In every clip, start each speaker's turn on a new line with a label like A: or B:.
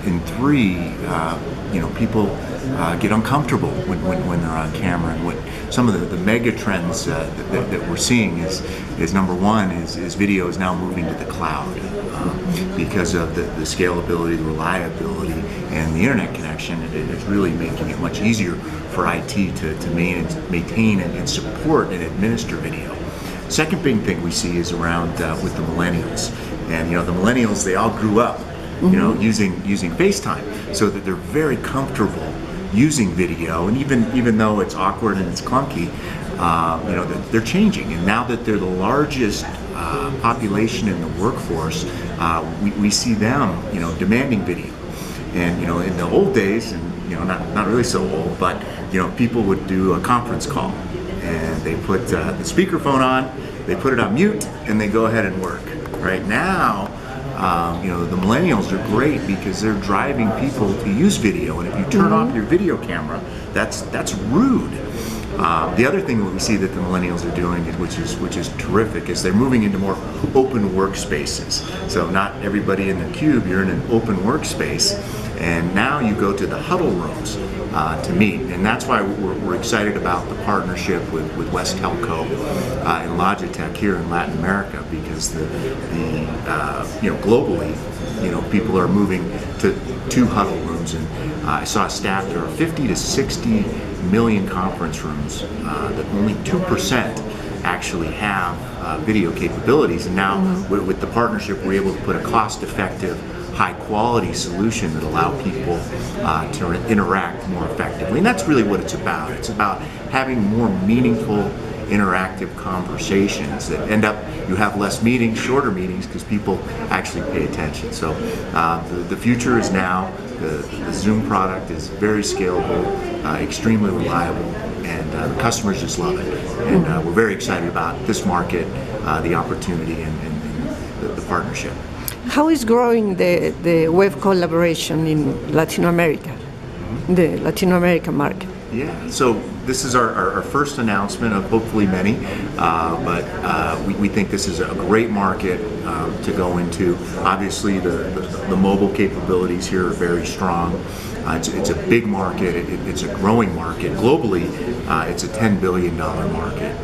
A: and three, people get uncomfortable when they're on camera. And what some of the mega trends that we're seeing is number one is video is now moving to the cloud because of the scalability, the reliability, and the internet connection. It is really making it much easier for IT to maintain and support and administer video. Second big thing we see is around with the millennials, and the millennials, they all grew up using FaceTime, so that they're very comfortable using video, and even though it's awkward and it's clunky, they're changing. And now that they're the largest population in the workforce, we see them demanding video. And in the old days, and not really so old, but people would do a conference call, and they put the speakerphone on, they put it on mute, and they go ahead and work. Right now, the millennials are great because they're driving people to use video, and if you turn off your video camera, that's rude. The other thing that we see that the millennials are doing, which is terrific, is they're moving into more open workspaces. So not everybody in the cube, you're in an open workspace, and now you go to the huddle rooms to meet. And that's why we're excited about the partnership with West Telco and Logitech here in Latin America, because globally, people are moving to huddle rooms. And I saw a stat, there are 50 to 60 million conference rooms that only 2% actually have video capabilities. And now with the partnership, we're able to put a cost-effective, high-quality solution that allow people to interact more effectively. And that's really what it's about. It's about having more meaningful, interactive conversations that end up, you have less meetings, shorter meetings, because people actually pay attention. So the future is now. The Zoom product is very scalable, extremely reliable, and the customers just love it. And we're very excited about this market, the opportunity, and the partnership.
B: How is growing the web collaboration in Latin America, the Latin American market?
A: Yeah, so this is our first announcement of hopefully many, but we think this is a great market to go into. Obviously, the mobile capabilities here are very strong. It's a big market. It's a growing market. Globally, it's a $10 billion market.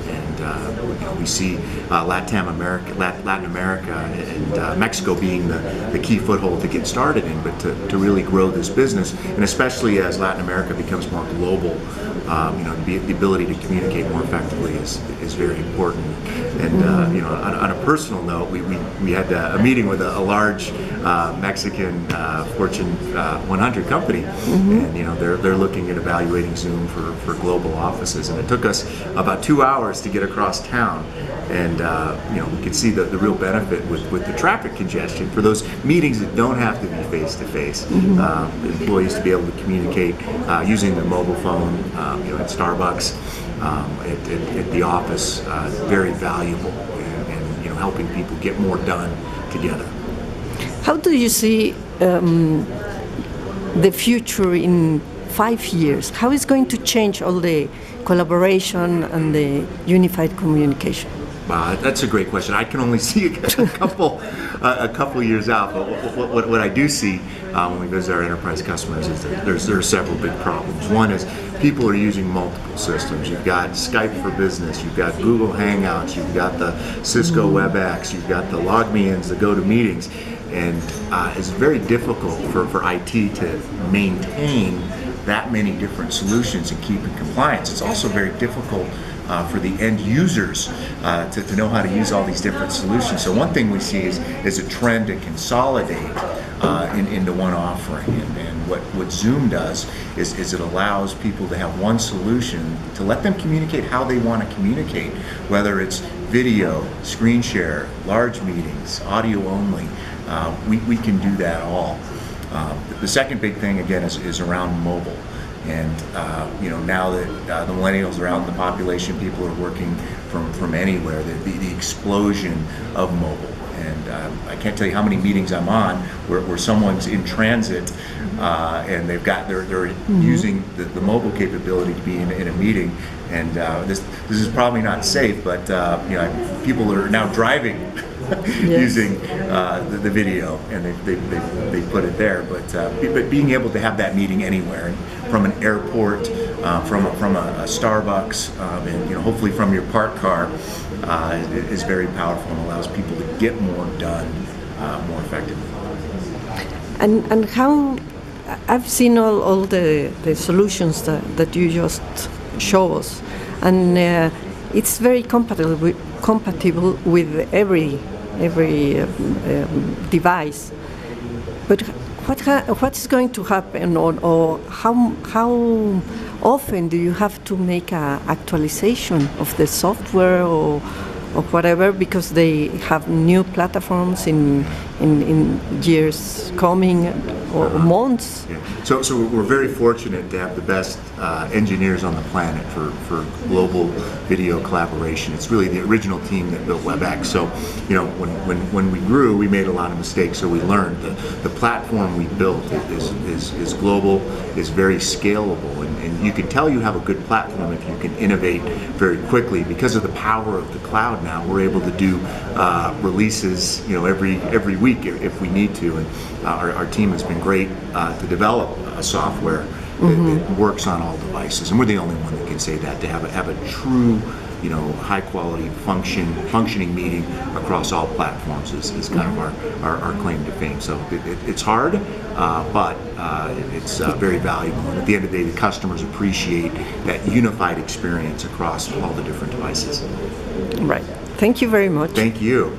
A: We see Latin America and Mexico being the key foothold to get started in, but to really grow this business, and especially as Latin America becomes more global, the ability to communicate more effectively is very important. And on a personal note, we had a meeting with a large Mexican Fortune 100 company, and they're looking at evaluating Zoom for global offices, and it took us about 2 hours to get across town, and we could see the real benefit with the traffic congestion for those meetings that don't have to be face to face. Employees to be able to communicate using their mobile phone at Starbucks, at the office, very valuable, and helping people get more done together.
B: How do you see the future in 5 years? How is going to change all the collaboration and the unified communication?
A: That's a great question. I can only see a couple years out, but what I do see when we visit our enterprise customers is that there are several big problems. One is people are using multiple systems. You've got Skype for Business, you've got Google Hangouts, you've got the Cisco WebEx, you've got the LogMeIns, the GoToMeetings, and it's very difficult for IT to maintain that many different solutions and keep in compliance. It's also very difficult for the end users to know how to use all these different solutions. So one thing we see is a trend to consolidate into one offering. And what Zoom does is it allows people to have one solution to let them communicate how they want to communicate, whether it's video, screen share, large meetings, audio only. We can do that all. The second big thing, again, is around mobile. And now that the millennials are out in the population, people are working from anywhere. The explosion of mobile, and I can't tell you how many meetings I'm on where someone's in transit and they're using the mobile capability to be in a meeting. And this is probably not safe, but people are now driving using the video, and they put it there. But being able to have that meeting anywhere, from an airport, from a Starbucks, and hopefully from your parked car, is very powerful and allows people to get more done more effectively.
B: And how I've seen all the solutions that you just show us, and it's very compatible with every device. But what is going to happen, or how often do you have to make an actualization of the software or whatever, because they have new platforms in years coming or months?
A: Yeah. So we're very fortunate to have the best engineers on the planet for global video collaboration. It's really the original team that built WebEx. So when we grew, we made a lot of mistakes. So we learned the platform we built is global, is very scalable, and you can tell you have a good platform if you can innovate very quickly. Because of the power of the cloud now, we're able to do releases every week if we need to, and our team has been great to develop a software that works on all devices, and we're the only one that can say that, to have a true high quality functioning meeting across all platforms is kind of our claim to fame. So it's hard, but it's very valuable, and at the end of the day, the customers appreciate that unified experience across all the different devices.
B: Right. Thank you very much.
A: Thank you.